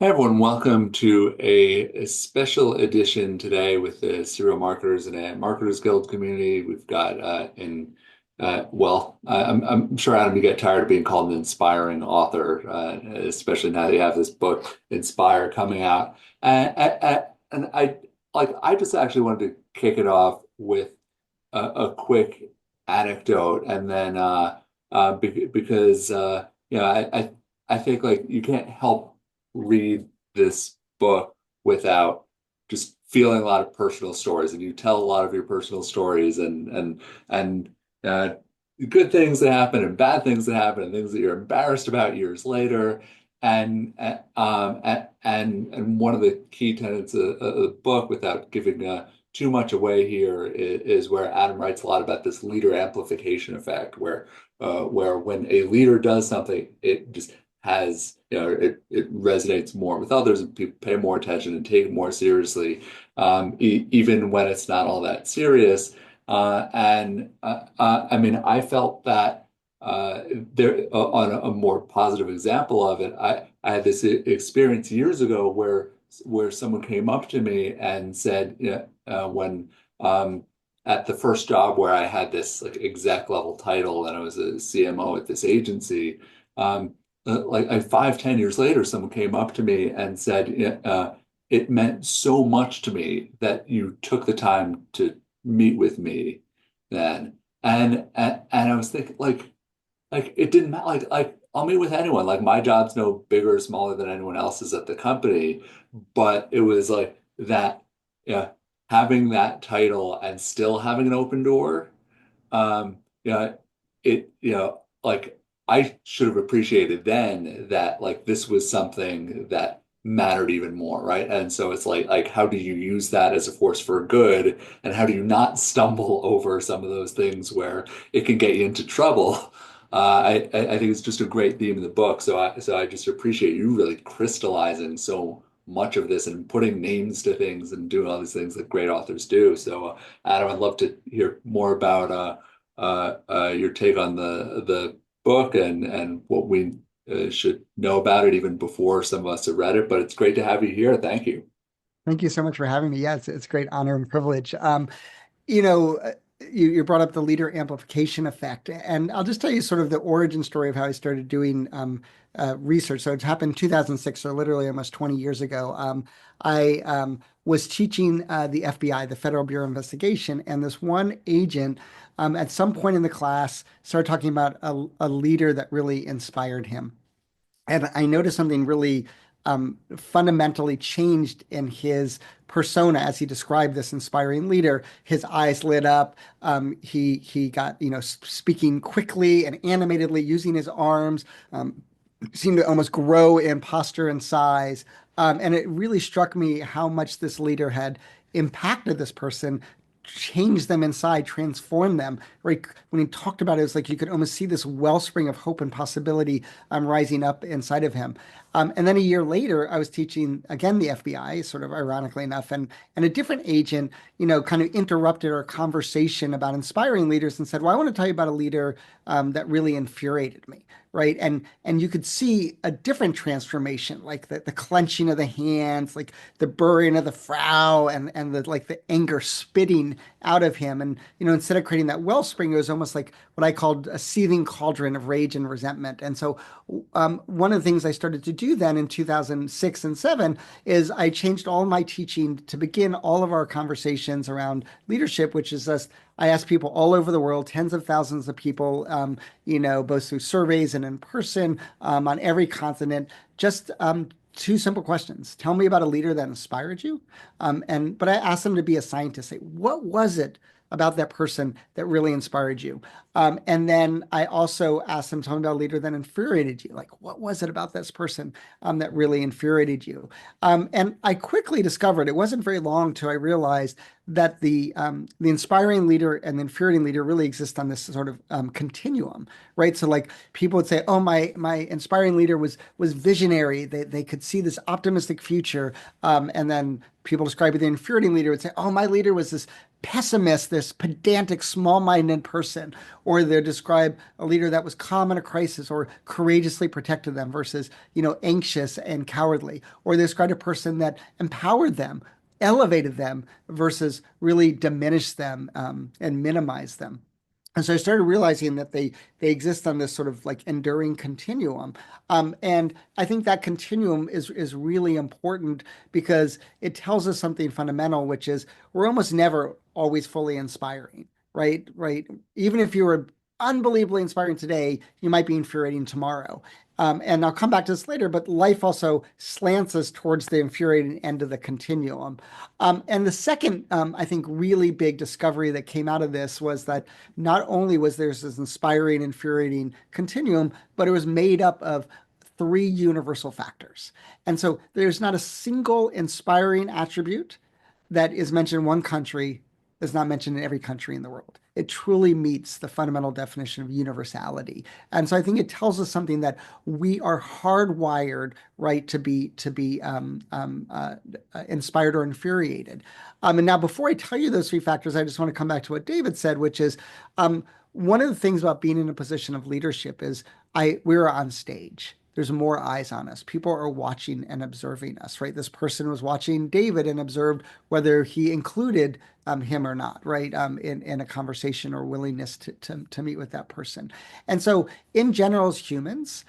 Hi everyone, welcome to a special edition today with the serial marketers and a marketers guild community. We've got I'm sure Adam, you get tired of being called an inspiring author, especially now that you have this book Inspire coming out. And I just actually wanted to kick it off with a quick anecdote, and then because I think like you can't help read this book without just feeling a lot of personal stories, and you tell a lot of your personal stories, and uh, good things that happen and bad things that happen and things that you're embarrassed about years later. And one of the key tenets of the book, without giving too much away here, is where Adam writes a lot about this leader amplification effect, where when a leader does something, it just has, it resonates more with others, and people pay more attention and take it more seriously, even when it's not all that serious. I mean, I felt that there on a more positive example of it. I had this experience years ago where someone came up to me and said, when at the first job where I had this like exec level title and I was a CMO at this agency, like 5, 10 years later, someone came up to me and said, it meant so much to me that you took the time to meet with me then. And I was thinking like it didn't matter. Like I'll meet with anyone. Like my job's no bigger or smaller than anyone else's at the company. But it was like that, yeah, having that title and still having an open door. Yeah, like I should have appreciated then that like this was something that mattered even more, right? And so it's like how do you use that as a force for good, and how do you not stumble over some of those things where it can get you into trouble? I think it's just a great theme in the book. So I just appreciate you really crystallizing so much of this and putting names to things and doing all these things that great authors do. So Adam, I'd love to hear more about your take on the book and what we should know about it even before some of us have read it. But it's great to have you here. Thank you. Thank you so much for having me. Yeah, it's a great honor and privilege. You know, uh, you brought up the leader amplification effect, and I'll just tell you sort of the origin story of how I started doing research. So it happened in 2006, so literally almost 20 years ago. I was teaching the FBI, the Federal Bureau of Investigation, and this one agent at some point in the class started talking about a leader that really inspired him. And I noticed something really fundamentally changed in his persona as he described this inspiring leader. His eyes lit up. He got speaking quickly and animatedly, using his arms. Seemed to almost grow in posture and size. And it really struck me how much this leader had impacted this person, changed them inside, transformed them. Right? When he talked about it, it was like you could almost see this wellspring of hope and possibility rising up inside of him. And then a year later, I was teaching again the FBI, sort of ironically enough, and a different agent, kind of interrupted our conversation about inspiring leaders and said, "Well, I want to tell you about a leader that really infuriated me." Right. And you could see a different transformation, like the clenching of the hands, like the burring of the frow and the like the anger spitting out of him. And, instead of creating that wellspring, it was almost like what I called a seething cauldron of rage and resentment. And so one of the things I started to do then in 2006 and seven is I changed all my teaching to begin all of our conversations around leadership, which is just I asked people all over the world, tens of thousands of people, both through surveys and in person, on every continent, just two simple questions. Tell me about a leader that inspired you. But I asked them to be a scientist. Say, what was it about that person that really inspired you? And then I also asked them, tell me about a leader that infuriated you. Like, what was it about this person that really infuriated you? And I quickly discovered it wasn't very long till I realized that the inspiring leader and the infuriating leader really exist on this sort of continuum, right? So like people would say, "Oh, my inspiring leader was visionary. They could see this optimistic future," and then people describe the infuriating leader would say, "Oh, my leader was this pessimist, this pedantic, small-minded person," or they describe a leader that was calm in a crisis or courageously protected them versus, anxious and cowardly, or they described a person that empowered them, elevated them versus really diminished them and minimized them. And so I started realizing that they exist on this sort of like enduring continuum. And I think that continuum is really important because it tells us something fundamental, which is we're almost never always fully inspiring, right? Right. Even if you were unbelievably inspiring today, you might be infuriating tomorrow. And I'll come back to this later, but life also slants us towards the infuriating end of the continuum. And the second, I think, really big discovery that came out of this was that not only was there this inspiring, infuriating continuum, but it was made up of three universal factors. And so there's not a single inspiring attribute that is mentioned in one country that's not mentioned in every country in the world. It truly meets the fundamental definition of universality. And so I think it tells us something that we are hardwired, right, to be inspired or infuriated. And now, before I tell you those three factors, I just want to come back to what David said, which is one of the things about being in a position of leadership is we're on stage. There's more eyes on us. People are watching and observing us, right? This person was watching David and observed whether he included him or not, right? In a conversation or willingness to meet with that person. And so, in general, as humans,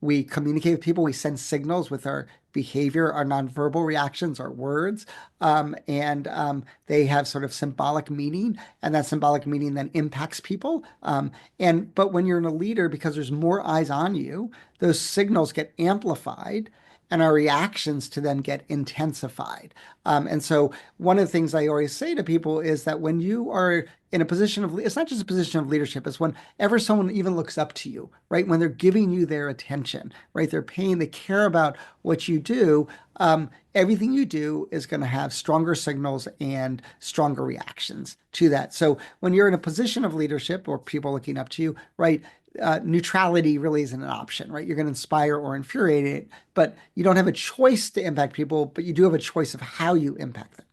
we communicate with people, we send signals with our behavior, our nonverbal reactions, our words, and they have sort of symbolic meaning, and that symbolic meaning then impacts people. But when you're in a leader, because there's more eyes on you, those signals get amplified and our reactions to them get intensified. And so one of the things I always say to people is that when you are in a position of, it's not just a position of leadership, it's whenever someone even looks up to you, right? When they're giving you their attention, right? They're paying, they care about what you do. Everything you do is going to have stronger signals and stronger reactions to that. So when you're in a position of leadership or people looking up to you, right? Neutrality really isn't an option, right? You're going to inspire or infuriate it, but you don't have a choice to impact people, but you do have a choice of how you impact them.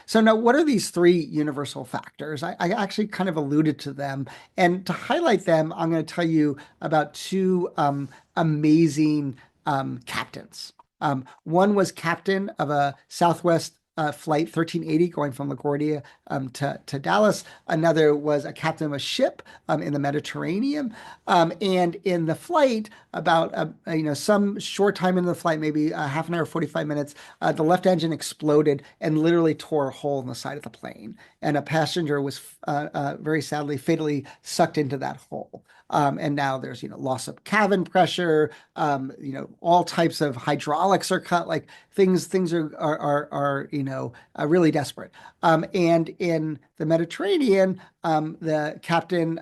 So now, what are these three universal factors? I actually kind of alluded to them. And to highlight them, I'm going to tell you about two amazing captains. One was captain of a Southwest flight 1380 going from LaGuardia to Dallas. Another was a captain of a ship in the Mediterranean. And in the flight, about some short time into the flight, maybe half an hour, 45 minutes, the left engine exploded and literally tore a hole in the side of the plane. And a passenger was very sadly, fatally sucked into that hole. And now there's, loss of cabin pressure, all types of hydraulics are cut, like things are really desperate. And in the Mediterranean, the captain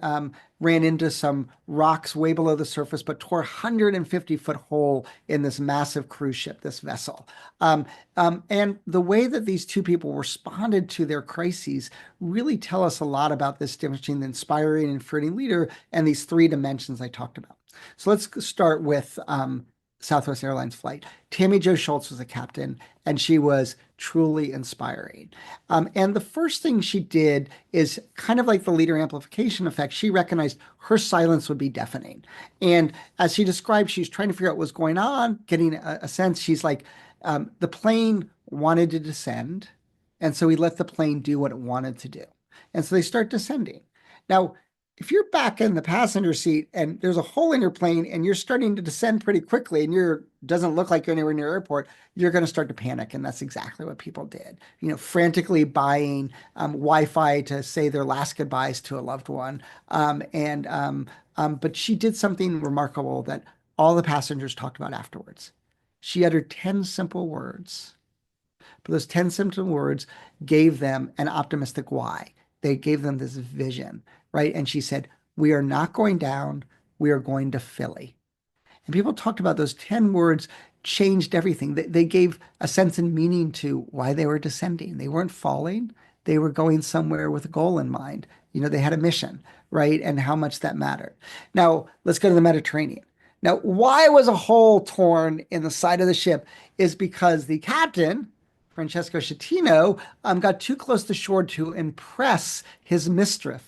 ran into some rocks way below the surface, but tore a 150-foot hole in this massive cruise ship, this vessel. And the way that these two people responded to their crises really tell us a lot about this difference between the inspiring and infuriating leader and these three dimensions I talked about. So let's start with Southwest Airlines flight. Tammy Jo Schultz was a captain, and she was truly inspiring. And the first thing she did is kind of like the leader amplification effect. She recognized her silence would be deafening. And as she described, she's trying to figure out what's going on, getting a sense. She's like, the plane wanted to descend, and so we let the plane do what it wanted to do. And so they start descending. Now, if you're back in the passenger seat and there's a hole in your plane and you're starting to descend pretty quickly and you're doesn't look like you're anywhere near airport, you're going to start to panic. And that's exactly what people did. Frantically buying Wi-Fi to say their last goodbyes to a loved one. But she did something remarkable that all the passengers talked about afterwards. She uttered 10 simple words, but those 10 simple words gave them an optimistic why. They gave them this vision, right? And she said, "We are not going down. We are going to Philly." And people talked about those 10 words changed everything. They gave a sense and meaning to why they were descending. They weren't falling. They were going somewhere with a goal in mind. They had a mission, right? And how much that mattered. Now, let's go to the Mediterranean. Now, why was a hole torn in the side of the ship is because the captain, Francesco Schettino, got too close to shore to impress his mistress,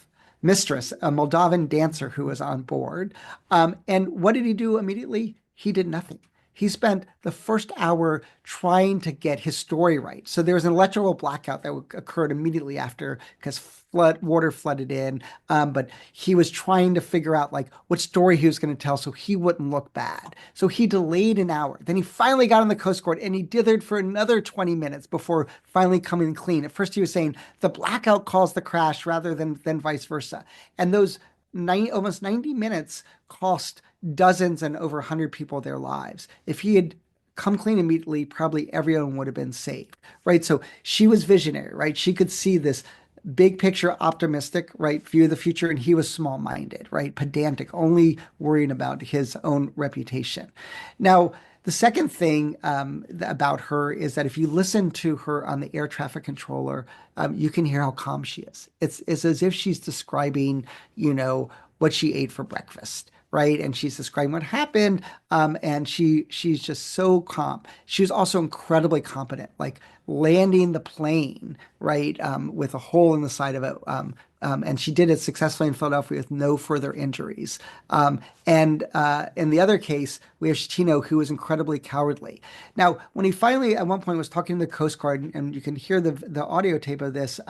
a Moldovan dancer who was on board. And what did he do immediately? He did nothing. He spent the first hour trying to get his story right. So there was an electrical blackout that occurred immediately after because water flooded in. But he was trying to figure out like what story he was going to tell so he wouldn't look bad. So he delayed an hour. Then he finally got on the Coast Guard and he dithered for another 20 minutes before finally coming clean. At first he was saying the blackout caused the crash rather than vice versa. And those almost 90 minutes cost dozens and over 100 people their lives. If he had come clean immediately, probably everyone would have been saved, right? So she was visionary, right? She could see this big picture, optimistic, right, view of the future, and he was small-minded, right, pedantic, only worrying about his own reputation. Now, the second thing about her is that if you listen to her on the air traffic controller, you can hear how calm she is. It's as if she's describing, what she ate for breakfast, right? And she's describing what happened, and she's just so calm. She was also incredibly competent, like landing the plane, right, with a hole in the side of it. And she did it successfully in Philadelphia with no further injuries. And in the other case, we have Schettino, who was incredibly cowardly. Now, when he finally, at one point, was talking to the Coast Guard, and you can hear the audio tape of this,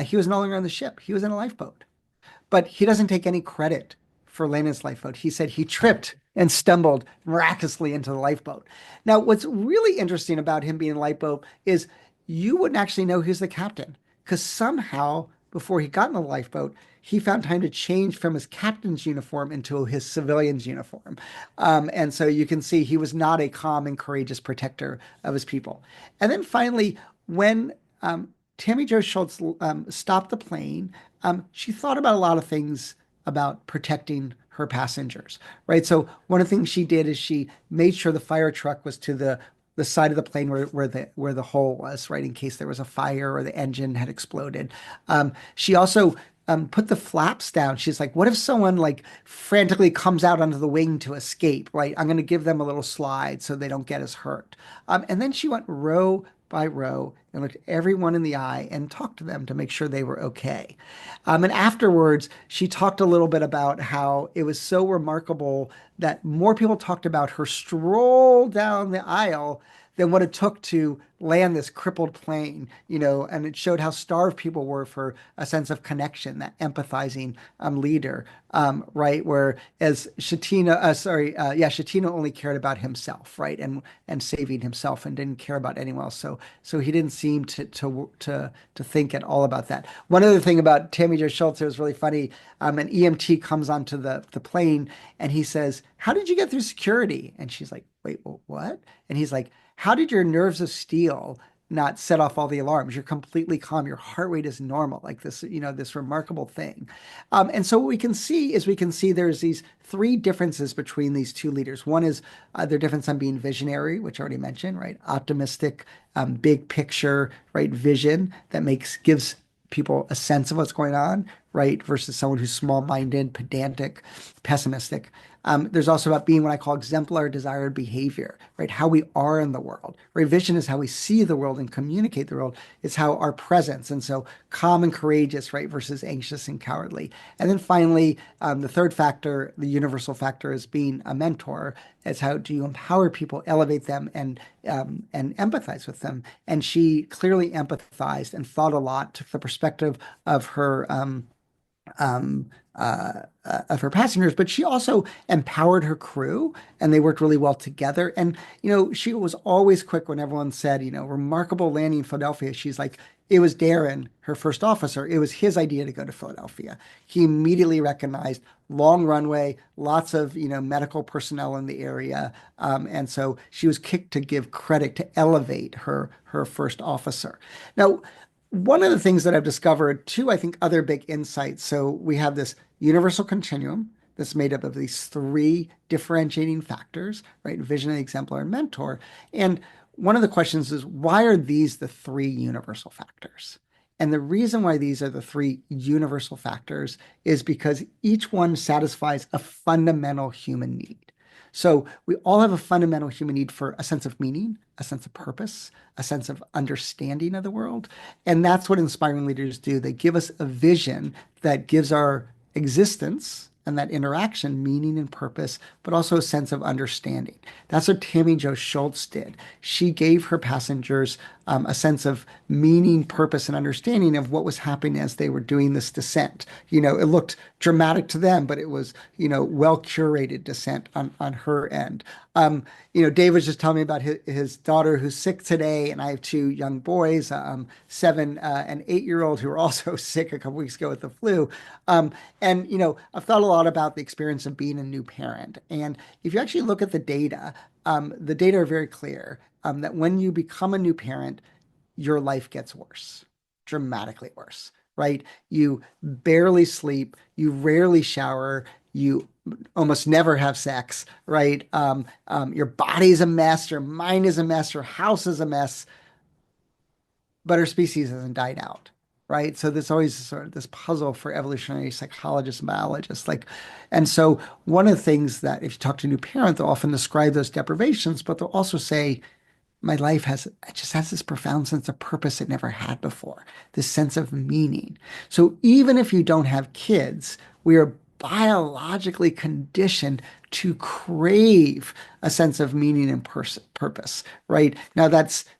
he was no longer on the ship. He was in a lifeboat. But he doesn't take any credit for landing his lifeboat. He said he tripped and stumbled miraculously into the lifeboat. Now, what's really interesting about him being in a lifeboat is you wouldn't actually know he's the captain because somehow, before he got in the lifeboat, he found time to change from his captain's uniform into his civilian's uniform. And so you can see he was not a calm and courageous protector of his people. And then finally, when Tammy Jo Schultz stopped the plane, she thought about a lot of things about protecting her passengers, right? So one of the things she did is she made sure the fire truck was to the side of the plane where the hole was, right, in case there was a fire or the engine had exploded. She also put the flaps down. She's like, what if someone like frantically comes out onto the wing to escape, right? I'm going to give them a little slide so they don't get as hurt. And then she went row by row and looked everyone in the eye and talked to them to make sure they were okay. And afterwards, she talked a little bit about how it was so remarkable that more people talked about her stroll down the aisle than what it took to land this crippled plane, and it showed how starved people were for a sense of connection, that empathizing leader, right? Whereas Schettino only cared about himself, right, and saving himself, and didn't care about anyone else. So he didn't seem to think at all about that. One other thing about Tammy Jo Schultz, it was really funny. An EMT comes onto the plane, and he says, "How did you get through security?" And she's like, "Wait, what?" And he's like, how did your nerves of steel not set off all the alarms? You're completely calm. Your heart rate is normal, like this, this remarkable thing. And so what we can see is there's these three differences between these two leaders. One is their difference on being visionary, which I already mentioned, right? Optimistic, big picture, right? Vision that gives people a sense of what's going on, right? Versus someone who's small-minded, pedantic, pessimistic. There's also about being what I call exemplar desired behavior, right? How we are in the world, right? Vision is how we see the world and communicate the world. It's how our presence. And so calm and courageous, right? Versus anxious and cowardly. And then finally, the third factor, the universal factor is being a mentor. It's how do you empower people, elevate them, and empathize with them. And she clearly empathized and thought a lot, took the perspective of her passengers, but she also empowered her crew and they worked really well together. And, she was always quick when everyone said, remarkable landing in Philadelphia. She's like, it was Darren, her first officer. It was his idea to go to Philadelphia. He immediately recognized long runway, lots of, medical personnel in the area. And so she was kicked to give credit to elevate her first officer. Now, one of the things that I've discovered, two, I think, other big insights. So we have this universal continuum that's made up of these three differentiating factors, right? Visionary, exemplar, and mentor. And one of the questions is, why are these the three universal factors? And the reason why these are the three universal factors is because each one satisfies a fundamental human need. So we all have a fundamental human need for a sense of meaning, a sense of purpose, a sense of understanding of the world. And that's what inspiring leaders do. They give us a vision that gives our existence and that interaction meaning and purpose, but also a sense of understanding. That's what Tammy Jo Schultz did. She gave her passengers a sense of meaning, purpose, and understanding of what was happening as they were doing this descent. It looked dramatic to them, but it was, well curated descent on her end. Dave was just telling me about his daughter who's sick today, and I have two young boys, 7 and 8-year-old, who were also sick a couple weeks ago with the flu. I've thought a lot about the experience of being a new parent. And if you actually look at the data are very clear that when you become a new parent, your life gets worse, dramatically worse, right? You barely sleep, you rarely shower, you almost never have sex, right? Your body's a mess, your mind is a mess, your house is a mess, but our species hasn't died out, right? So there's always sort of this puzzle for evolutionary psychologists and biologists. And so one of the things that if you talk to new parents, they'll often describe those deprivations, but they'll also say, my life just has this profound sense of purpose it never had before, this sense of meaning. So even if you don't have kids, we are biologically conditioned to crave a sense of meaning and purpose, right? Now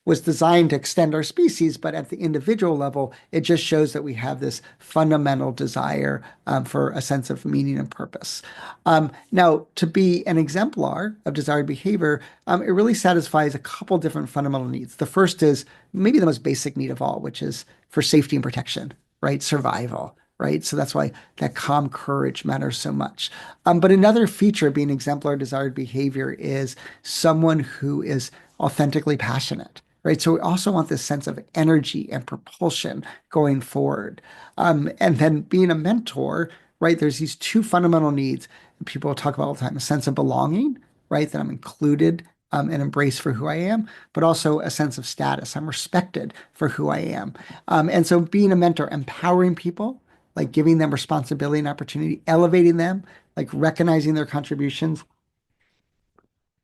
was designed to extend our species, but at the individual level, it just shows that we have this fundamental desire for a sense of meaning and purpose. Now, to be an exemplar of desired behavior, it really satisfies a couple different fundamental needs. The first is maybe the most basic need of all, which is for safety and protection, right? Survival. Right. So that's why that calm courage matters so much. But another feature of being exemplar desired behavior is someone who is authentically passionate. Right. So we also want this sense of energy and propulsion going forward. And then being a mentor, right, there's these two fundamental needs people talk about all the time, a sense of belonging, right, that I'm included and embraced for who I am, but also a sense of status. I'm respected for who I am. And so being a mentor, empowering people, like giving them responsibility and opportunity, elevating them, like recognizing their contributions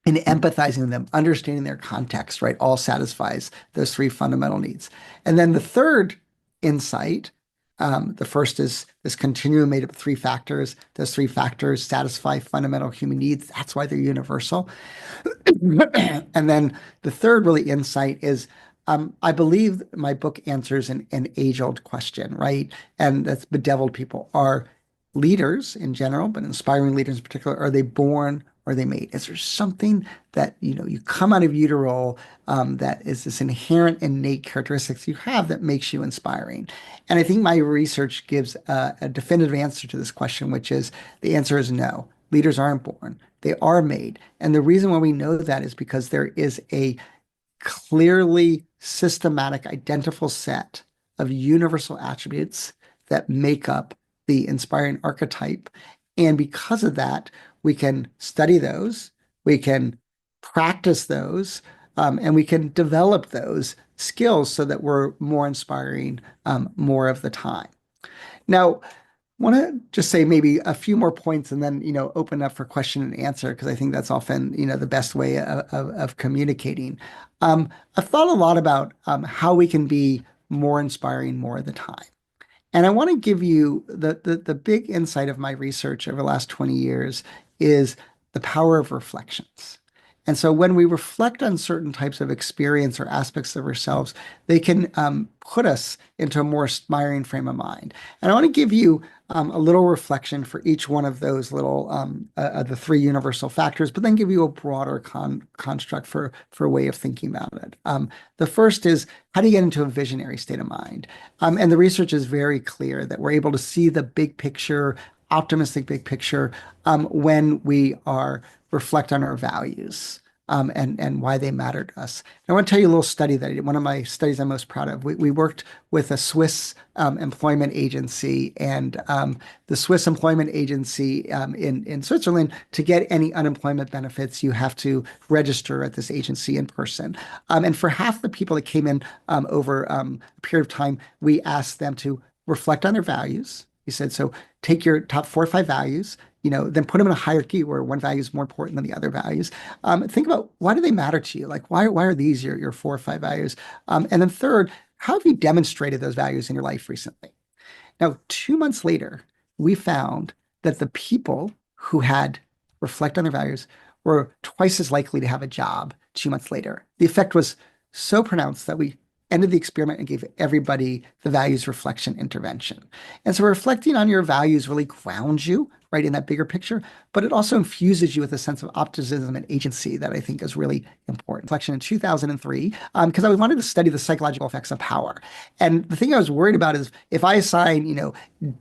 and empathizing with them, understanding their context, right? All satisfies those three fundamental needs. And then the third insight, the first is this continuum made up of three factors. Those three factors satisfy fundamental human needs. That's why they're universal. And then the third really insight is I believe my book answers an age-old question, right? And that's bedeviled people. Are leaders in general, but inspiring leaders in particular, are they born or are they made? Is there something that, you come out of utero that is this inherent innate characteristics you have that makes you inspiring? And I think my research gives a definitive answer to this question, which is the answer is no. Leaders aren't born. They are made. And the reason why we know that is because there is a clearly systematic, identifiable set of universal attributes that make up the inspiring archetype. And because of that, we can study those, we can practice those, and we can develop those skills so that we're more inspiring more of the time. Now, want to just say maybe a few more points and then, open up for question and answer, because I think that's often, the best way of communicating. I've thought a lot about how we can be more inspiring more of the time. And I want to give you the big insight of my research over the last 20 years is the power of reflections. And so when we reflect on certain types of experience or aspects of ourselves, they can put us into a more inspiring frame of mind. And I want to give you a little reflection for each one of those little, the three universal factors, but then give you a broader construct for a way of thinking about it. The first is, how do you get into a visionary state of mind? And the research is very clear that we're able to see the big picture, optimistic big picture, when we reflect on our values. and why they matter to us. And I want to tell you a little study that I did, one of my studies I'm most proud of. We worked with a Swiss employment agency, and the Swiss employment agency in Switzerland, to get any unemployment benefits, you have to register at this agency in person. And for half the people that came in over a period of time, we asked them to reflect on their values. We said, so take your top 4 or 5 values, then put them in a hierarchy where one value is more important than the other values. Think about, why do they matter to you? Like, why are these your 4 or 5 values? And then third, how have you demonstrated those values in your life recently? Now, 2 months later, we found that the people who had reflect on their values were twice as likely to have a job 2 months later. The effect was so pronounced that we ended the experiment and gave everybody the values reflection intervention. And so reflecting on your values really grounds you, right, in that bigger picture, but it also infuses you with a sense of optimism and agency that I think is really important. Reflection in 2003, because I wanted to study the psychological effects of power. And the thing I was worried about is, if I assign,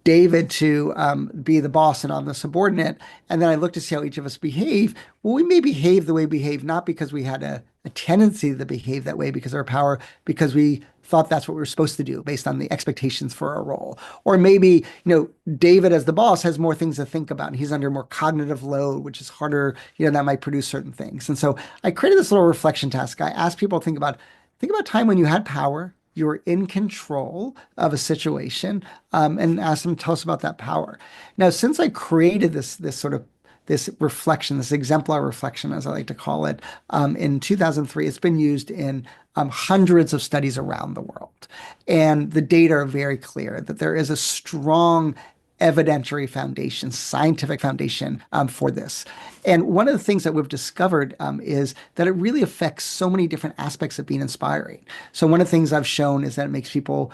David to be the boss and I'm the subordinate, and then I look to see how each of us behave, well, we may behave the way we behave, not because we had a tendency to behave that way because of our power, because we thought that's what we were supposed to do based on the expectations for our role. Or maybe, David as the boss has more things to think about, and he's under more cognitive load, which is harder, that might produce certain things. And so I created this little reflection task. I asked people to think about a time when you had power, you were in control of a situation, and asked them to tell us about that power. Now, since I created this reflection, this exemplar reflection, as I like to call it, in 2003. It's been used in hundreds of studies around the world. And the data are very clear that there is a strong evidentiary foundation, scientific foundation for this. And one of the things that we've discovered is that it really affects so many different aspects of being inspiring. So one of the things I've shown is that it makes people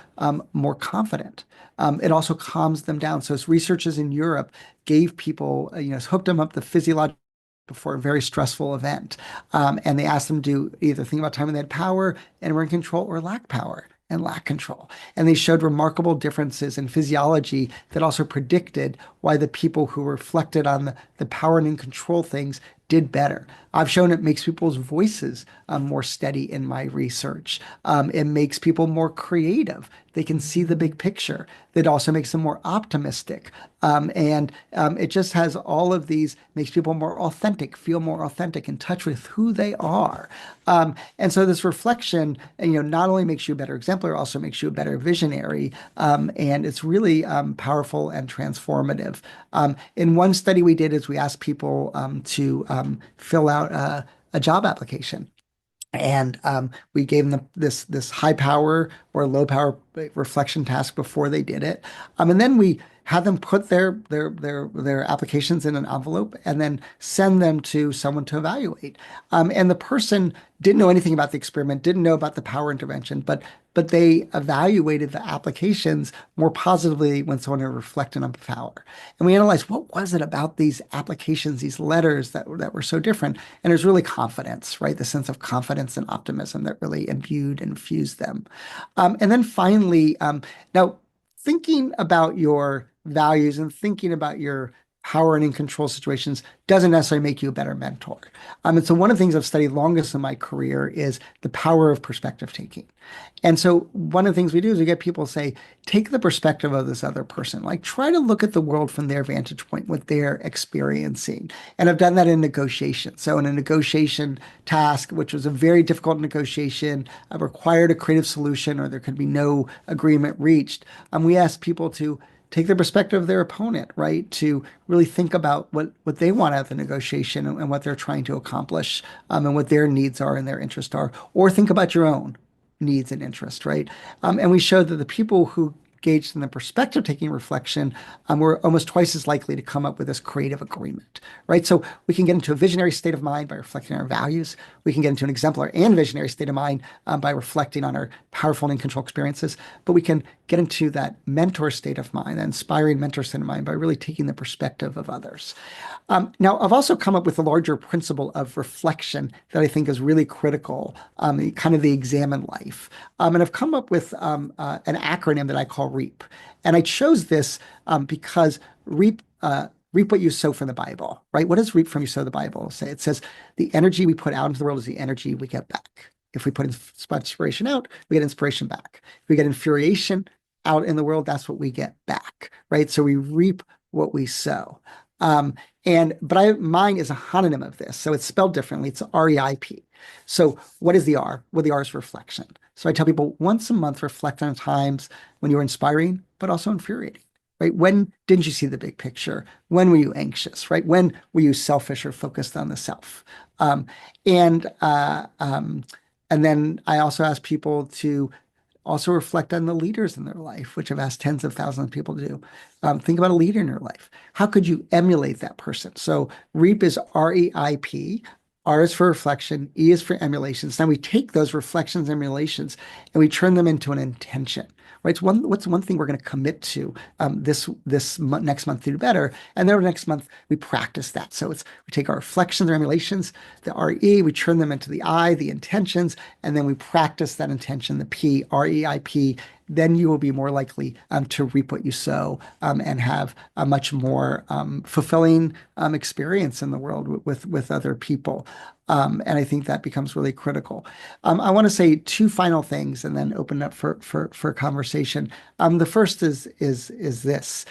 more confident. It also calms them down. So as researchers in Europe gave people, hooked them up the physiological before a very stressful event. And they asked them to either think about time when they had power and were in control, or lack power and lack control. And they showed remarkable differences in physiology that also predicted why the people who reflected on the power and in control things did better. I've shown it makes people's voices more steady in my research. It makes people more creative. They can see the big picture. It also makes them more optimistic. And it just has all of these, makes people more authentic, feel more authentic, in touch with who they are. And so this reflection, not only makes you a better exemplar, also makes you a better visionary. And it's really powerful and transformative. In one study we did is we asked people to fill out a job application. And we gave them this high power or low power reflection task before they did it. And then we had them put their applications in an envelope and then send them to someone to evaluate. And the person didn't know anything about the experiment, didn't know about the power intervention, but they evaluated the applications more positively when someone had reflected on power. And we analyzed, what was it about these applications, these letters that were so different? And there's really confidence, right? The sense of confidence and optimism that really imbued and infused them. And then finally, now thinking about your values and thinking about your power and in control situations doesn't necessarily make you a better mentor. And so one of the things I've studied longest in my career is the power of perspective taking. And so one of the things we do is we get people to say, take the perspective of this other person, like try to look at the world from their vantage point, what they're experiencing. And I've done that in negotiation. So in a negotiation task, which was a very difficult negotiation, required a creative solution, or there could be no agreement reached, we asked people to take the perspective of their opponent, right? To really think about what they want out of the negotiation and what they're trying to accomplish, and what their needs are and their interests are, or think about your own needs and interests, right? And we showed that the people who engaged in the perspective taking reflection were almost twice as likely to come up with this creative agreement, right? So we can get into a visionary state of mind by reflecting on our values. We can get into an exemplar and visionary state of mind by reflecting on our powerful and in control experiences. But we can get into that mentor state of mind, that inspiring mentor state of mind, by really taking the perspective of others. Now, I've also come up with a larger principle of reflection that I think is really critical, kind of the examine life. And I've come up with an acronym that I call REAP. And I chose this because REAP reap what you sow from the Bible, right? What does reap from you sow the Bible say? It says the energy we put out into the world is the energy we get back. If we put inspiration out, we get inspiration back. If we get infuriation out in the world, that's what we get back, right? So we reap what we sow. Um, mine is a homonym of this, so it's spelled differently. It's REIP. So what is the R? Well, the R is reflection. So I tell people once a month, reflect on times when you were inspiring, but also infuriating, right? When didn't you see the big picture? When were you anxious, right? When were you selfish or focused on the self? Um, and uh, um, and then I also ask people to also reflect on the leaders in their life, which I've asked tens of thousands of people to do. Think about a leader in your life. How could you emulate that person? So REAP is REIP. R is for reflection, E is for emulations. Now we take those reflections and emulations and we turn them into an intention, right? What's one thing we're going to commit to next month to do better, and then next month we practice that. So we take our reflections or emulations, the RE, we turn them into the I, the intentions, and then we practice that intention, the P, REIP. Then you will be more likely to reap what you sow and have a much more fulfilling experience in the world with other people. And I think that becomes really critical. I want to say two final things and then open up for conversation. The first is this,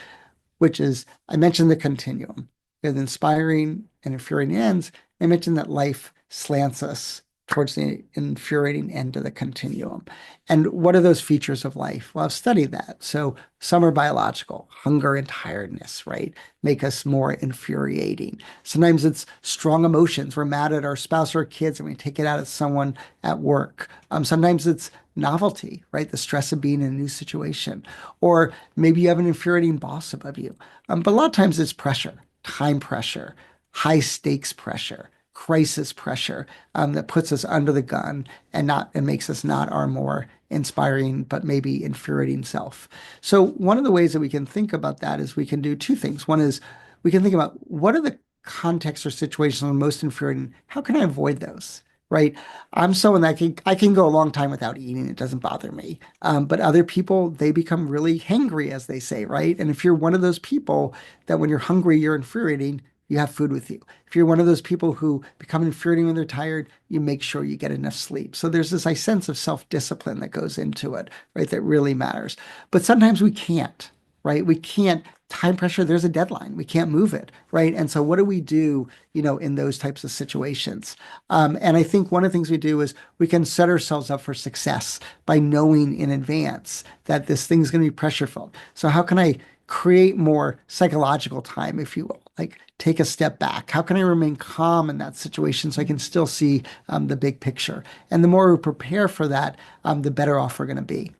which is I mentioned the continuum. With inspiring and infuriating ends, I mentioned that life slants us towards the infuriating end of the continuum. And what are those features of life? Well, I've studied that. So some are biological, hunger and tiredness, right? Make us more infuriating. Sometimes it's strong emotions. We're mad at our spouse or kids and we take it out at someone at work. Sometimes it's novelty, right? The stress of being in a new situation. Or maybe you have an infuriating boss above you. But a lot of times it's pressure, time pressure, high stakes pressure, crisis pressure that puts us under the gun and makes us not our more inspiring but maybe infuriating self. So one of the ways that we can think about that is we can do two things. One is we can think about what are the contexts or situations that are most infuriating? How can I avoid those? Right. I'm someone that I can go a long time without eating. It doesn't bother me. But other people, they become really hangry, as they say, right? And if you're one of those people that when you're hungry, you're infuriating, you have food with you. If you're one of those people who become infuriating when they're tired, you make sure you get enough sleep. So there's this sense of self-discipline that goes into it, right? That really matters. But sometimes we can't, right? We can't. Time pressure, there's a deadline. We can't move it, right? And so what do we do, in those types of situations? And I think one of the things we do is we can set ourselves up for success by knowing in advance that this thing's going to be pressure filled. So how can I create more psychological time, if you will? Like take a step back. How can I remain calm in that situation so I can still see the big picture? And the more we prepare for that, the better off we're going to be.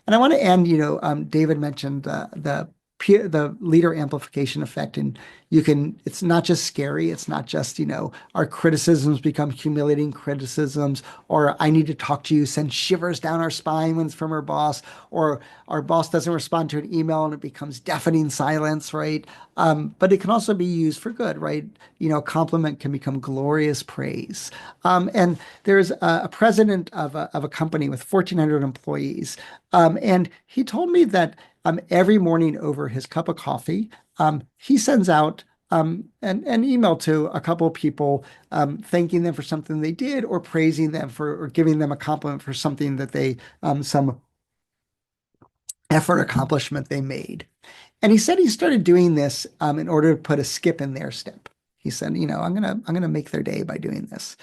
And I want to end, David mentioned the leader amplification effect. And it's not just scary. It's not just, our criticisms become humiliating criticisms, or I need to talk to you, send shivers down our spine when it's from our boss, or our boss doesn't respond to an email and it becomes deafening silence, right? But it can also be used for good, right? Compliment can become glorious praise. And there's a president of a company with 1,400 employees. And he told me that every morning over his cup of coffee, he sends out an email to a couple of people, thanking them for something they did or praising them or giving them a compliment for something that some effort accomplishment they made. And he said he started doing this in order to put a skip in their step. He said, I'm gonna make their day by doing this.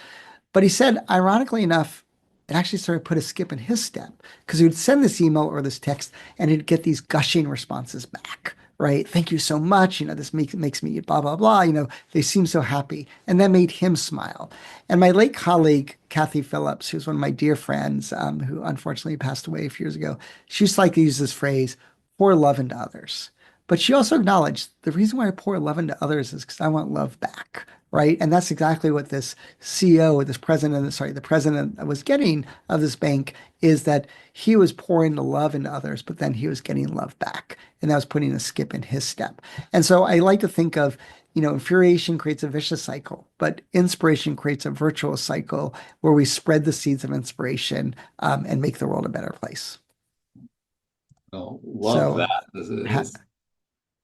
But he said, ironically enough, it actually started to put a skip in his step because he would send this email or this text and he'd get these gushing responses back, right? Thank you so much. This makes me blah, blah, blah. They seem so happy. And that made him smile. And my late colleague, Kathy Phillips, who's one of my dear friends, who unfortunately passed away a few years ago, she used to like to use this phrase, pour love into others. But she also acknowledged the reason why I pour love into others is because I want love back, right? And that's exactly what this CEO, the president was getting of this bank is that he was pouring the love into others, but then he was getting love back. And that was putting a skip in his step. And so I like to think of, infuriation creates a vicious cycle, but inspiration creates a virtuous cycle where we spread the seeds of inspiration and make the world a better place. Oh, love So that. ha-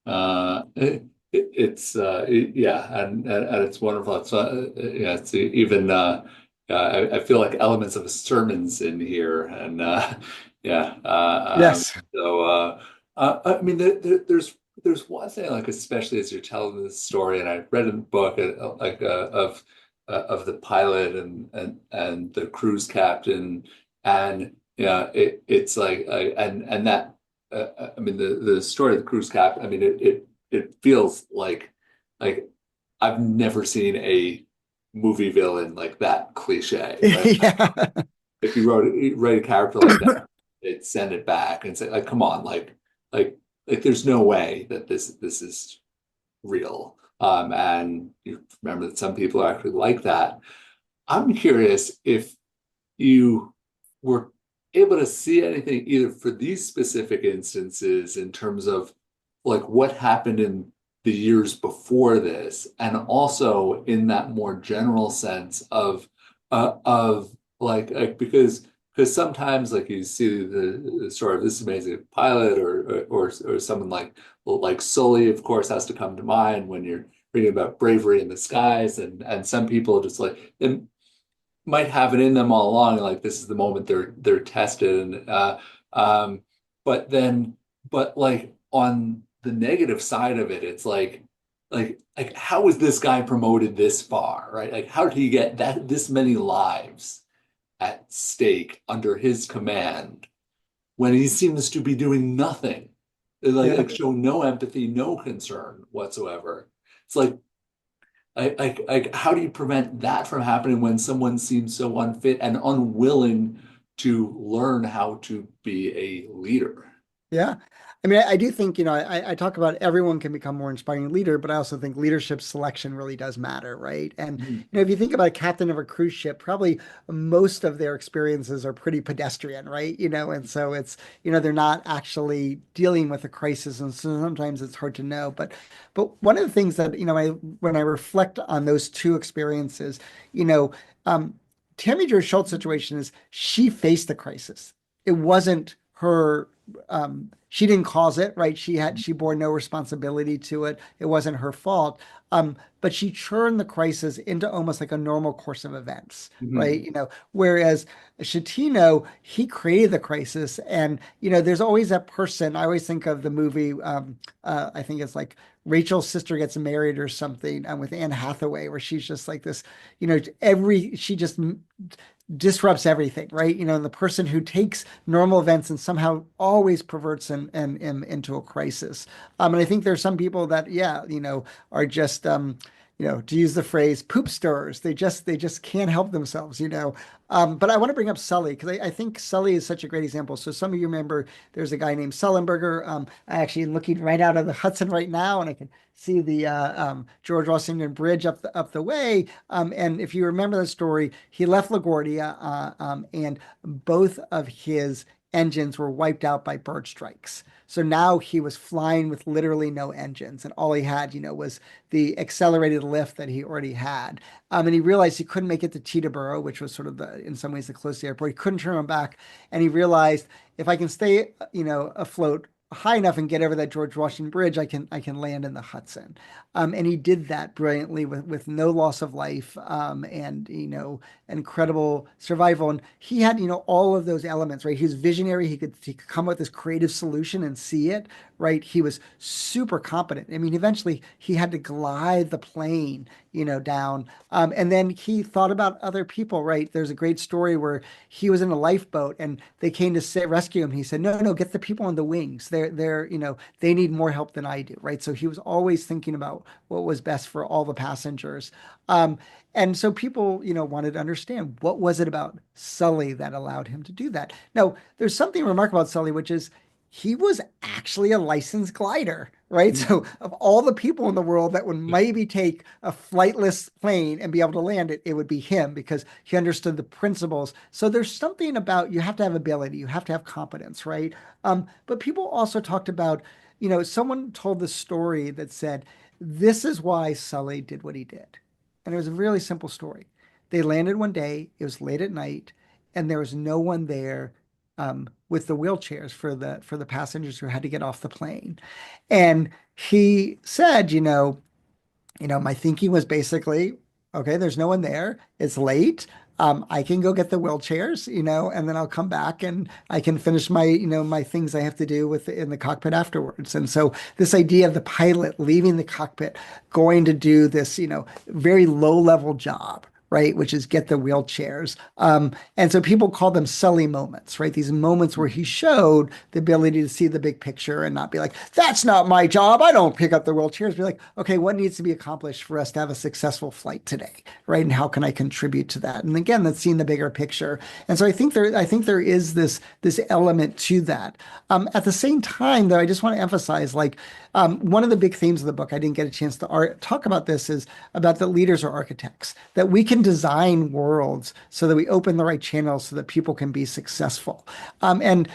Uh, it, yeah, and it's wonderful. It's yeah, it's even I feel like elements of sermons in here, and yeah. Yes. I mean, there's one thing, like especially as you're telling this story, and I read in the book like of the pilot and the cruise captain, and yeah, it's like and that I mean the story of the cruise captain. I mean it feels like I've never seen a movie villain like that cliche, right? Yeah. If you write a character like that, they'd send it back and say, like, come on, like there's no way that this is real. And you remember that some people are actually like that. I'm curious if you were able to see anything either for these specific instances in terms of like what happened in the years before this, and also in that more general sense of because sometimes like you see the story of this amazing pilot or someone like Sully, of course, has to come to mind when you're reading about bravery in the skies, and some people just like and might have it in them all along, like this is the moment they're tested, and um, but then, but like on the negative side of it, it's like how is this guy promoted this far, right? Like how did he get that this many lives at stake under his command when he seems to be doing nothing, Yeah. like show no empathy, no concern whatsoever. It's like how do you prevent that from happening when someone seems so unfit and unwilling to learn how to be a leader? Yeah. I mean, I do think, I talk about everyone can become more inspiring leader, but I also think leadership selection really does matter, right? And, Mhm. if you think about a captain of a cruise ship, probably most of their experiences are pretty pedestrian, right? And so it's, they're not actually dealing with a crisis. And so sometimes it's hard to know. But one of the things that, when I reflect on those two experiences, you know, um, Tammy Jo Schultz's situation is she faced the crisis. It wasn't her she didn't cause it, right? She bore no responsibility to it. It wasn't her fault. But she churned the crisis into almost like a normal course of events, right? Mhm. Whereas Shatino, he created the crisis, and there's always that person. I always think of the movie. I think it's like Rachel's sister gets married or something, with Anne Hathaway, where she's just like this, she just disrupts everything, right? And the person who takes normal events and somehow always perverts them into a crisis. And I think there's some people that, yeah, are just, to use the phrase, poop stirrers. They just can't help themselves. But I want to bring up Sully because I think Sully is such a great example. So some of you remember there's a guy named Sullenberger. I actually am looking right out of the Hudson right now, and I can see the George Washington Bridge up the way. And if you remember the story, he left LaGuardia, and both of his engines were wiped out by bird strikes. So now he was flying with literally no engines, and all he had, was the accelerated lift that he already had. And he realized he couldn't make it to Teterboro, which was sort of in some ways the closest airport. He couldn't turn him back, and he realized if I can stay, afloat high enough and get over that George Washington Bridge, I can land in the Hudson. And he did that brilliantly with no loss of life, and incredible survival. And he had all of those elements, right? He was visionary. He could come up with this creative solution and see it, right? He was super competent. I mean, eventually he had to glide the plane, down. And then he thought about other people, right? There's a great story where he was in a lifeboat and they came to rescue him. He said, no, no, get the people on the wings. They need more help than I do, right? So he was always thinking about what was best for all the passengers. Um, and so people, wanted to understand what was it about Sully that allowed him to do that. Now, there's something remarkable about Sully, which is he was actually a licensed glider, right? So of all the people in the world that would maybe take a flightless plane and be able to land it, it would be him because he understood the principles. So there's something about you have to have ability, you have to have competence, right? But people also talked about, someone told the story that said, this is why Sully did what he did. And it was a really simple story. They landed one day, it was late at night, and there was no one there with the wheelchairs for the passengers who had to get off the plane. And he said, my thinking was basically, okay, there's no one there. It's late. I can go get the wheelchairs, and then I'll come back and I can finish my things I have to do in the cockpit afterwards. And so this idea of the pilot leaving the cockpit, going to do this, very low level job, right, which is get the wheelchairs. And so people call them Sully moments, right? These moments where he showed the ability to see the big picture and not be like, that's not my job. I don't pick up the wheelchairs. Be like, okay, what needs to be accomplished for us to have a successful flight today, right? And how can I contribute to that? And again, that's seeing the bigger picture. And so I think there is this element to that. At the same time, though, I just want to emphasize, like, one of the big themes of the book, I didn't get a chance to talk about this, is about that leaders are architects, that we can design worlds so that we open the right channels so that people can be successful. And,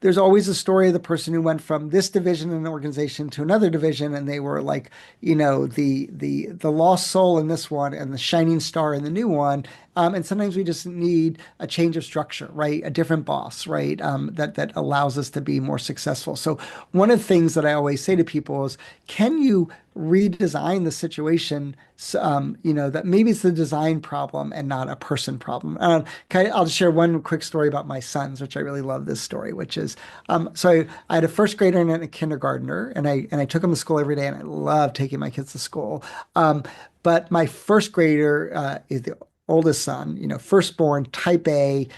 there's always a story of the person who went from this division in an organization to another division, and they were like, the lost soul in this one and the shining star in the new one. And sometimes we just need a change of structure, right? A different boss, right? That allows us to be more successful. So one of the things that I always say to people is, can you redesign the situation, that maybe it's the design problem and not a person problem. I'll just share one quick story about my sons, which I really love this story, which is, so I had a first grader and a kindergartner, and I took them to school every day, and I love taking my kids to school. But my first grader is the oldest son, firstborn, type A,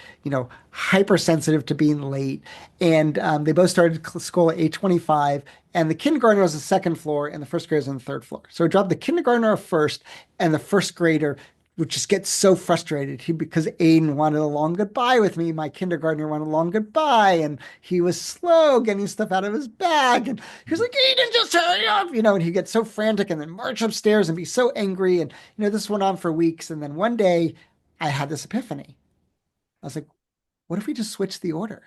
hypersensitive to being late. And they both started school at 8:25. And the kindergartner was the second floor, and the first grader was on the third floor. So I dropped the kindergartner off first, and the first grader would just get so frustrated. Because Aiden wanted a long goodbye with me. My kindergartner wanted a long goodbye, and he was slow getting stuff out of his bag. And he was like, Aiden, just hurry up, and he'd get so frantic and then march upstairs and be so angry. And, this went on for weeks. And then one day I had this epiphany. I was like, what if we just switch the order?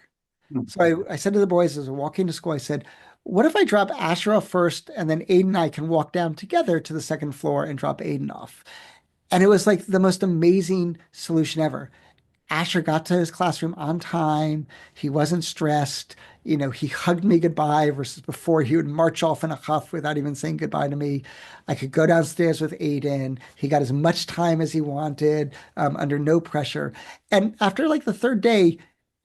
So I said to the boys as we're walking to school, I said, what if I drop Asher off first, and then Aiden and I can walk down together to the second floor and drop Aiden off? And it was like the most amazing solution ever. Asher got to his classroom on time. He wasn't stressed. He hugged me goodbye versus before he would march off in a huff without even saying goodbye to me. I could go downstairs with Aiden. He got as much time as he wanted, under no pressure. And after like the third day,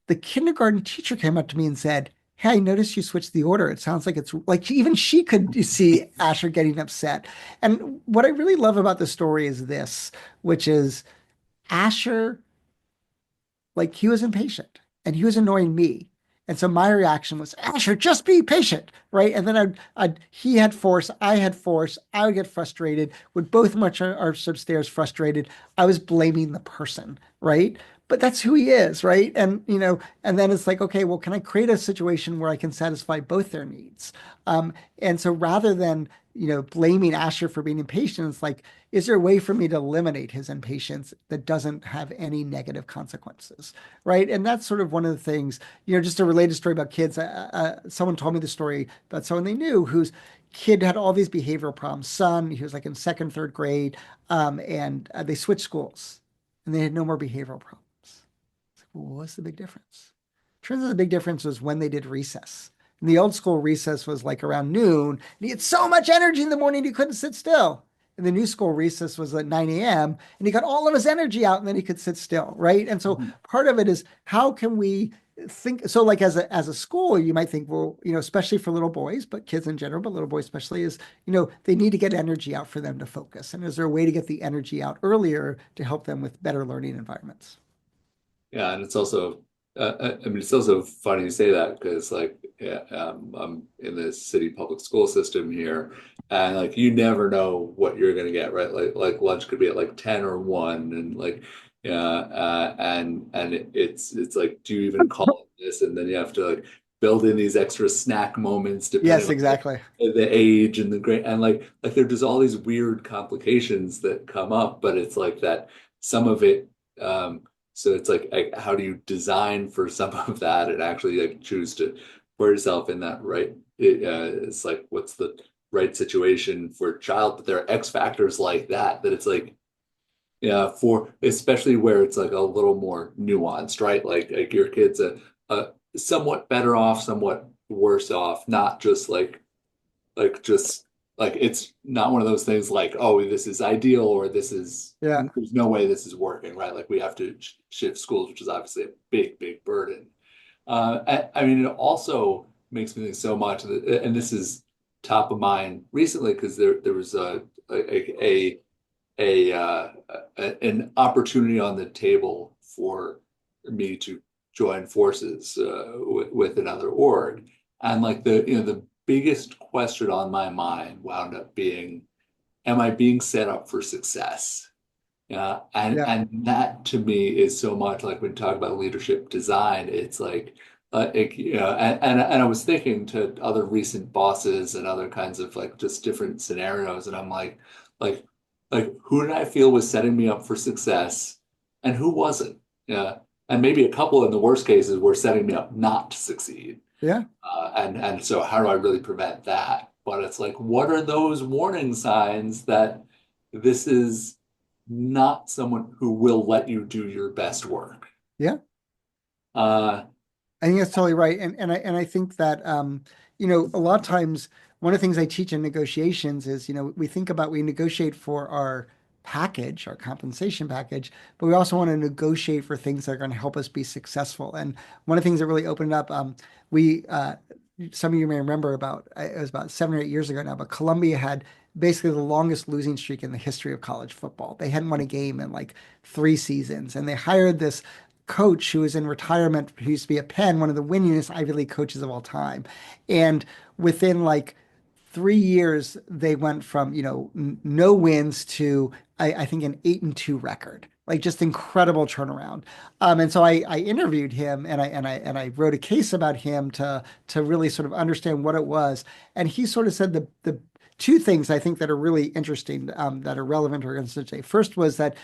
the kindergarten teacher came up to me and said, hey, I noticed you switched the order. It sounds like it's like even she could see Asher getting upset. And what I really love about the story is this, which is Asher, like, he was impatient and he was annoying me. And so my reaction was, Asher, just be patient, right? And then he had force, I had force, I would get frustrated, would both march upstairs frustrated. I was blaming the person, right? But that's who he is, right? And then it's like, okay, well, can I create a situation where I can satisfy both their needs? And so rather than, blaming Asher for being impatient, it's like, is there a way for me to eliminate his impatience that doesn't have any negative consequences, right? And that's sort of one of the things, just a related story about kids. Someone told me the story about someone they knew whose kid had all these behavioral problems. Son, he was like in second, third grade, and they switched schools, and they had no more behavioral problems. Well, what's the big difference? Turns out the big difference was when they did recess. And the old school recess was like around noon, and he had so much energy in the morning he couldn't sit still. And the new school recess was at 9 a.m. and he got all of his energy out, and then he could sit still, right? And so part of it is, how can we think? So like as a school, you might think, well, especially for little boys, but kids in general, but little boys especially, is, they need to get energy out for them to focus. And is there a way to get the energy out earlier to help them with better learning environments? Yeah, and it's also, I mean, it's also funny you say that because, like, yeah, I'm in the city public school system here, and like you never know what you're gonna get, right? Like lunch could be at like 10 or 1, and like, yeah, and it's like, do you even call it this? And then you have to like build in these extra snack moments depending Yes, on exactly. the age and the grade, and like there's just all these weird complications that come up, but it's like that some of it. So it's like, how do you design for some of that and actually like choose to pour yourself in that right? It's like, what's the right situation for a child? But there are X factors like that it's like, yeah, for especially where it's like a little more nuanced, right? Like your kid's somewhat better off, somewhat worse off, not just just like it's not one of those things like, oh, this is ideal or this is Yeah. there's no way this is working, right? Like we have to shift schools, which is obviously a big, big burden. I mean, it also makes me think so much, and this is top of mind recently because there was a, an opportunity on the table for me to join forces with another org, and like the biggest question on my mind wound up being, am I being set up for success? Yeah. And that to me is so much like when you talk about leadership design, it's like, and I was thinking to other recent bosses and other kinds of like just different scenarios, and I'm like, who did I feel was setting me up for success, and who wasn't? Yeah, and maybe a couple in the worst cases were setting me up not to succeed. Yeah. And so how do I really prevent that? But it's like, what are those warning signs that this is not someone who will let you do your best work? Yeah. Uh, I think that's totally right. And I think that a lot of times one of the things I teach in negotiations is, we negotiate for our package, our compensation package, but we also want to negotiate for things that are going to help us be successful. And one of the things that really opened up, we some of you may remember it was about 7 or 8 years ago now, but Columbia had basically the longest losing streak in the history of college football. They hadn't won a game in like 3 seasons, and they hired this coach who was in retirement, who used to be at Penn, one of the winningest Ivy League coaches of all time. And within like 3 years, they went from, no wins to, I think, an 8-2 record. Like just incredible turnaround. And so I interviewed him, and I wrote a case about him to really sort of understand what it was. And he sort of said the two things I think that are really interesting, that are relevant to our conversation today. First was that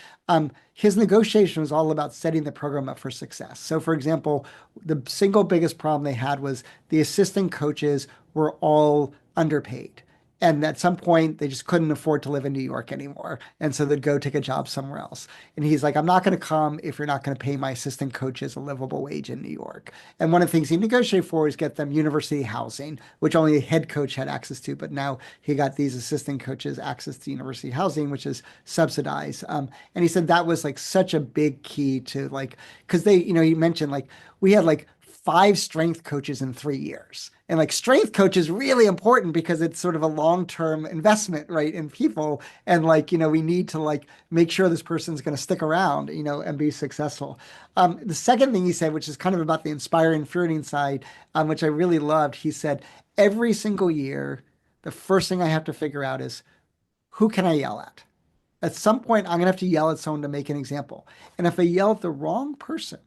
his negotiation was all about setting the program up for success. So, for example, the single biggest problem they had was the assistant coaches were all underpaid. And at some point, they just couldn't afford to live in New York anymore. And so they'd go take a job somewhere else. And he's like, I'm not going to come if you're not going to pay my assistant coaches a livable wage in New York. And one of the things he negotiated for is get them university housing, which only a head coach had access to. But now he got these assistant coaches access to university housing, which is subsidized. And he said that was like such a big key to like, because he mentioned like we had like 5 strength coaches in 3 years. And like strength coach is really important because it's sort of a long-term investment, right, in people. And like, we need to like make sure this person's going to stick around, and be successful. The second thing he said, which is kind of about the inspiring, infuriating side, which I really loved, he said, every single year, the first thing I have to figure out is who can I yell at? At some point, I'm going to have to yell at someone to make an example. And if I yell at the wrong person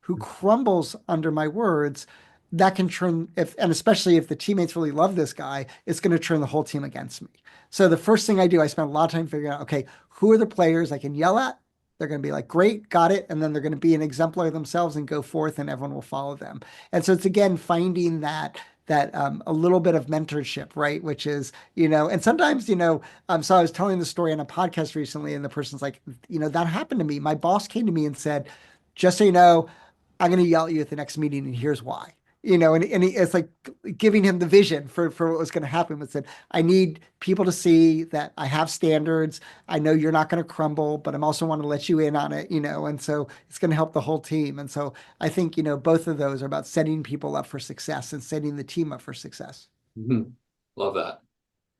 who crumbles under my words, that can turn, and especially if the teammates really love this guy, it's going to turn the whole team against me. So the first thing I do, I spend a lot of time figuring out, okay, who are the players I can yell at? They're going to be like, great, got it. And then they're going to be an exemplar themselves and go forth, and everyone will follow them. And so it's again finding that a little bit of mentorship, right? Which is, and sometimes, so I was telling the story on a podcast recently, and the person's like, that happened to me. My boss came to me and said, just so you know, I'm going to yell at you at the next meeting, and here's why. It's like giving him the vision for what was going to happen. But said, I need people to see that I have standards. I know you're not going to crumble, but I'm also want to let you in on it, and so it's going to help the whole team. And so I think, both of those are about setting people up for success and setting the team up for success. mhm. Love that.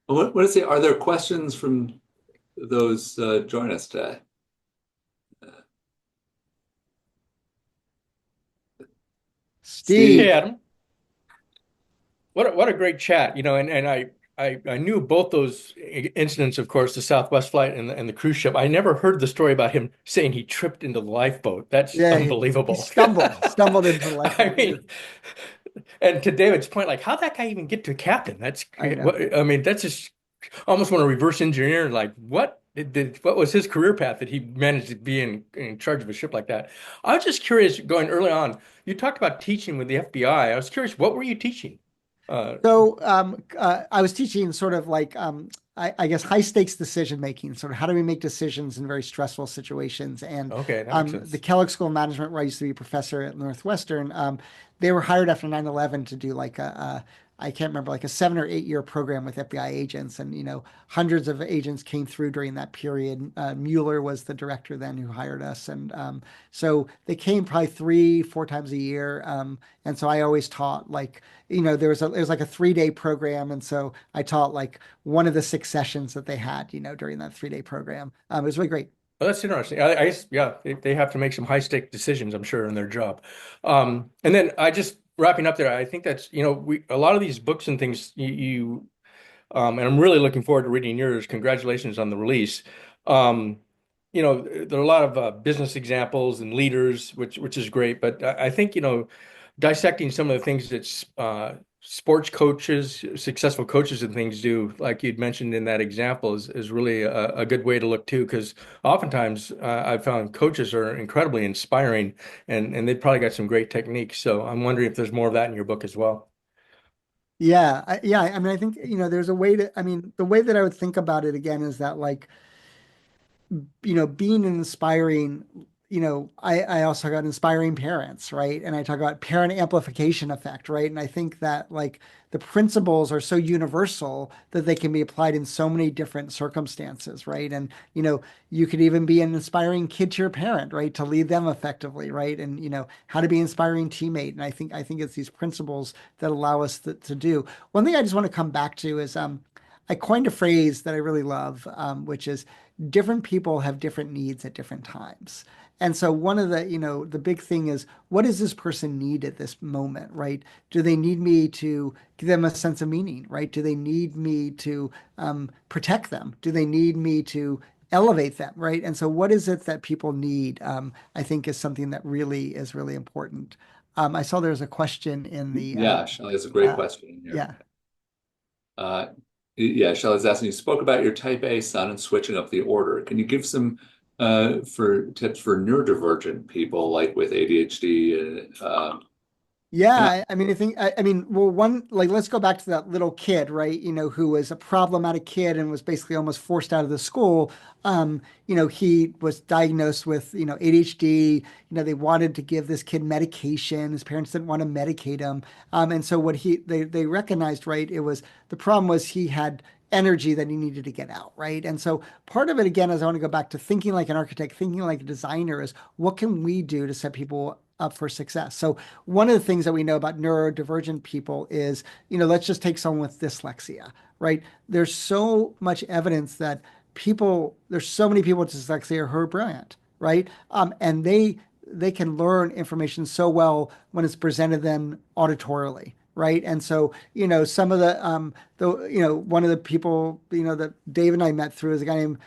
What is it? Are there questions from those join us today? Steve. Hey Steve. Adam, what a great chat, and I knew both those incidents, of course, the Southwest flight and the cruise ship. I never heard the story about him saying he tripped into the lifeboat. That's Yeah, he unbelievable. stumbled into the I lifeboat. mean, and to David's point, like, how'd that guy even get to captain? That's I know. what I mean. That's just almost want to reverse engineer. Like, what was his career path that he managed to be in charge of a ship like that? I was just curious, going early on. You talked about teaching with the FBI. I was curious, what were you teaching? Uh, So I was teaching sort of like I guess high stakes decision making. Sort of how do we make decisions in very stressful situations? And Okay, that makes the sense. Kellogg School of Management, where I used to be a professor at Northwestern, they were hired after 9/11 to do like I can't remember, like a 7 or 8 year program with FBI agents, and hundreds of agents came through during that period. Mueller was the director then who hired us, and so they came probably 3, 4 times a year. And so I always taught like there was like a 3 day program, and so I taught like one of the 6 sessions that they had during that 3 day program. It was really great. Well, that's interesting. Yeah, they have to make some high stake decisions, I'm sure, in their job. And then I just wrapping up there, I think that's, we a lot of these books and things and I'm really looking forward to reading yours. Congratulations on the release. Um, there are a lot of business examples and leaders, which is great. But I think, dissecting some of the things that sports coaches, successful coaches and things do, like you'd mentioned in that example, is really a good way to look too. Because oftentimes I've found coaches are incredibly inspiring, and they've probably got some great techniques. So I'm wondering if there's more of that in your book as well. Yeah, yeah. I mean, I think there's a way to. I mean, the way that I would think about it again is that like being an inspiring, I also got inspiring parents, right? And I talk about parent amplification effect, right? And I think that like the principles are so universal that they can be applied in so many different circumstances, right? And, you could even be an inspiring kid to your parent, right? To lead them effectively, right? And, how to be an inspiring teammate. And I think it's these principles that allow us to do. One thing I just want to come back to is, I coined a phrase that I really love, which is different people have different needs at different times. And so one of the big thing is, what does this person need at this moment, right? Do they need me to give them a sense of meaning, right? Do they need me to protect them? Do they need me to elevate them, right? And so what is it that people need, I think is something that really is really important. I saw there's a question in the, Yeah, Shelley has a great uh, question here. yeah. Uh, yeah, Shelley's asking, you spoke about your type A son and switching up the order. Can you give some for tips for neurodivergent people like with ADHD? Yeah, And I mean, I mean, well, like, let's go back to that little kid, right? Who was a problematic kid and was basically almost forced out of the school. He was diagnosed with, ADHD. They wanted to give this kid medication. His parents didn't want to medicate him. And so they recognized, right? The problem was he had energy that he needed to get out, right? And so part of it, again, is I want to go back to thinking like an architect, thinking like a designer is what can we do to set people up for success? So one of the things that we know about neurodivergent people is, let's just take someone with dyslexia, right? There's so much evidence that there's so many people with dyslexia who are brilliant, right? And they can learn information so well when it's presented them auditorily, right? And so, some of one of the people, that Dave and I met through is a guy named,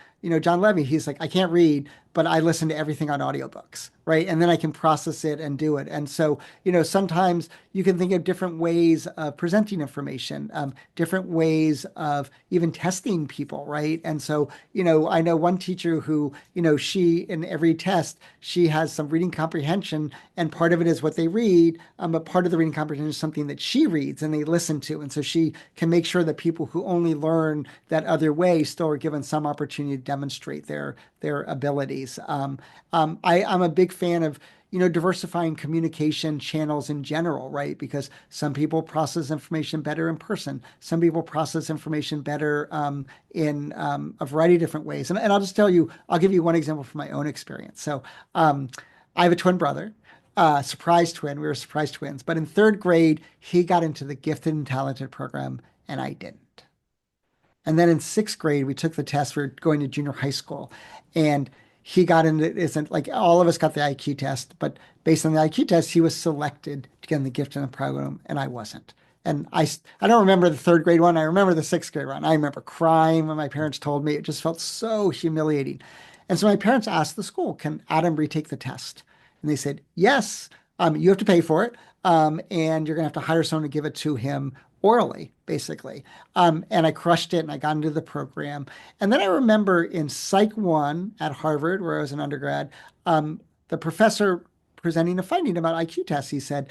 John Levy. He's like, I can't read, but I listen to everything on audiobooks, right? And then I can process it and do it. And so, sometimes you can think of different ways of presenting information, different ways of even testing people, right? And so, I know one teacher who, she in every test, she has some reading comprehension, and part of it is what they read, but part of the reading comprehension is something that she reads and they listen to. And so she can make sure that people who only learn that other way still are given some opportunity to demonstrate their abilities. I'm a big fan of diversifying communication channels in general, right? Because some people process information better in person. Some people process information better in a variety of different ways. And I'll just tell you, I'll give you one example from my own experience. So I have a twin brother, surprise twin. We were surprise twins. But in third grade, he got into the gifted and talented program, and I didn't. And then in sixth grade, we took the test for going to junior high school. And he got into it, isn't like all of us got the IQ test, but based on the IQ test, he was selected to get in the gift in the program, and I wasn't. And I don't remember the third grade one. I remember the sixth grade one. I remember crying when my parents told me. It just felt so humiliating. And so my parents asked the school, can Adam retake the test? And they said, yes, you have to pay for it. And you're going to have to hire someone to give it to him orally, basically. And I crushed it and I got into the program. And then I remember in Psych 1 at Harvard, where I was an undergrad, the professor presenting a finding about IQ tests. He said,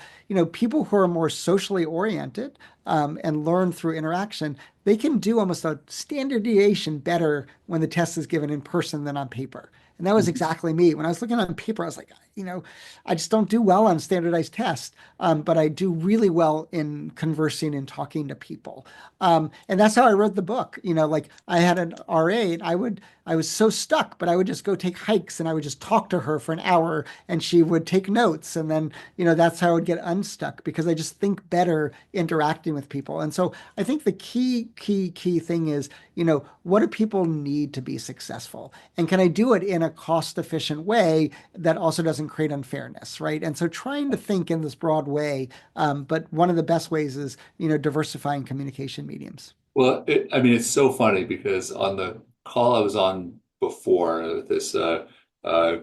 people who are more socially oriented and learn through interaction, they can do almost a standard deviation better when the test is given in person than on paper. And that was exactly me. When I was looking on paper, I was like, I just don't do well on standardized tests, but I do really well in conversing and talking to people. And that's how I wrote the book. Like I had an RA, and I was so stuck, but I would just go take hikes and I would just talk to her for an hour and she would take notes. And then, that's how I would get unstuck because I just think better interacting with people. And so I think the key thing is, what do people need to be successful? And can I do it in a cost efficient way that also doesn't create unfairness, right? And so trying to think in this broad way, but one of the best ways is, diversifying communication mediums. Well, I mean, it's so funny because on the call I was on before with this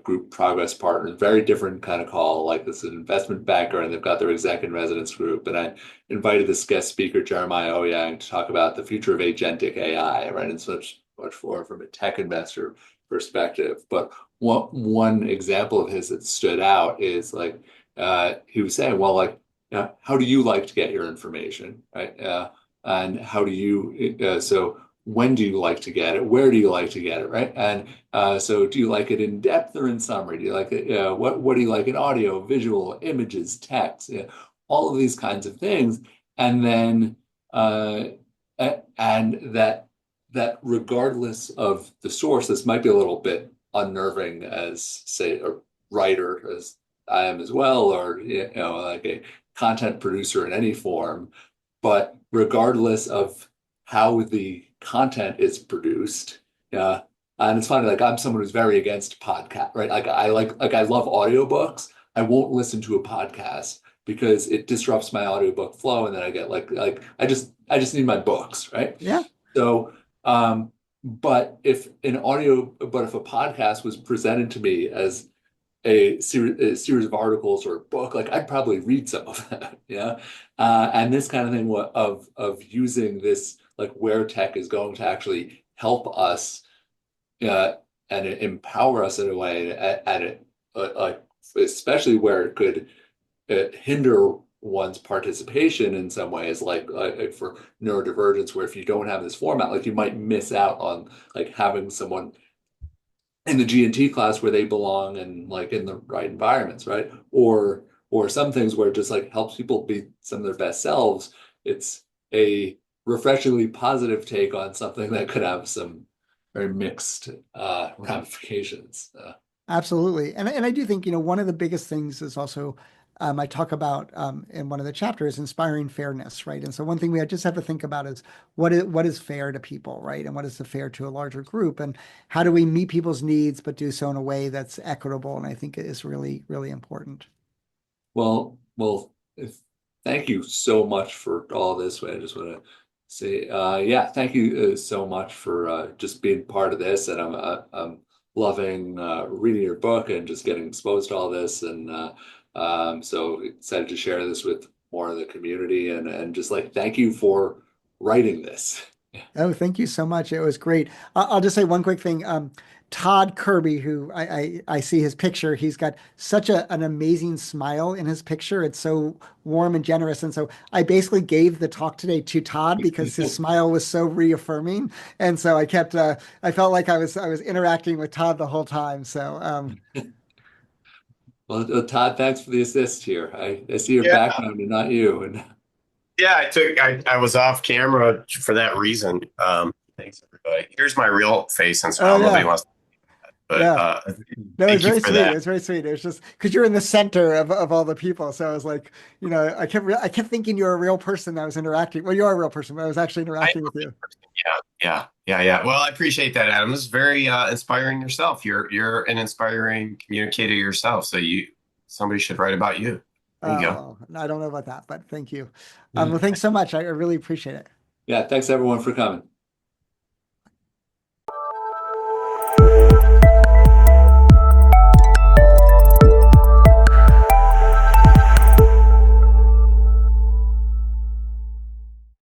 group progress partner, very different kind of call. Like this is an investment banker, and they've got their exec in residence group. And I invited this guest speaker, Jeremiah Ouyang, to talk about the future of agentic AI, right? And much more from a tech investor perspective. But one example of his that stood out is like he was saying, well, like, how do you like to get your information, right? And how do you so when do you like to get it, where do you like to get it, right? And so do you like it in depth or in summary? Do you like it, what do you like in audio, visual, images, text, all of these kinds of things? And then and that regardless of the source, this might be a little bit unnerving as, say, a writer, as I am as well, or like a content producer in any form. But regardless of how the content is produced, and it's funny, like I'm someone who's very against podcast, right? Like I love audiobooks. I won't listen to a podcast because it disrupts my audiobook flow, and then I get like I just need my books, right? Yeah. So, but if a podcast was presented to me as a series of articles or a book, like I'd probably read some of that, yeah. And this kind of thing of using this, like where tech is going to actually help us uh, and empower us in a way, and it like especially where it could hinder one's participation in some ways, like for neurodivergence, where if you don't have this format, like you might miss out on like having someone in the G&T class where they belong and like in the right environments, right? Or some things where it just like helps people be some of their best selves. It's a refreshingly positive take on something that could have some very mixed ramifications. Absolutely. And I do think, one of the biggest things is also I talk about in one of the chapters, inspiring fairness, right? And so one thing we just have to think about is what is fair to people, right? And what is the fair to a larger group? And how do we meet people's needs, but do so in a way that's equitable? And I think it is really, really important. Well, thank you so much for all this. I just want to say, yeah, thank you so much for just being part of this. And I'm loving reading your book and just getting exposed to all this. And so excited to share this with more of the community and just like thank you for writing this. Oh, thank you so much. It was great. I'll just say one quick thing. Todd Kirby, who I see his picture, he's got such an amazing smile in his picture. It's so warm and generous. And so I basically gave the talk today to Todd because his smile was so reaffirming. And so I felt like I was interacting with Todd the whole time. So Well, Todd, thanks for the assist here. I see your Yeah, background and not you. And yeah. I was off camera for that reason. Thanks everybody. Here's my real face and oh smile. Nobody yeah, wants, but yeah. No, it was thank you very for sweet. It that. was very sweet. It was just because you're in the center of all the people. So I was like, I kept thinking you're a real person that was interacting. Well, you are a real person, but I was actually I, interacting with you. yeah. Well, I appreciate that, Adam. This is very inspiring yourself. You're an inspiring communicator yourself. So somebody should write about you. There you go. Well, I don't know about that, but thank you. yeah, Well, thanks so much. I really appreciate it. yeah, thanks everyone for coming.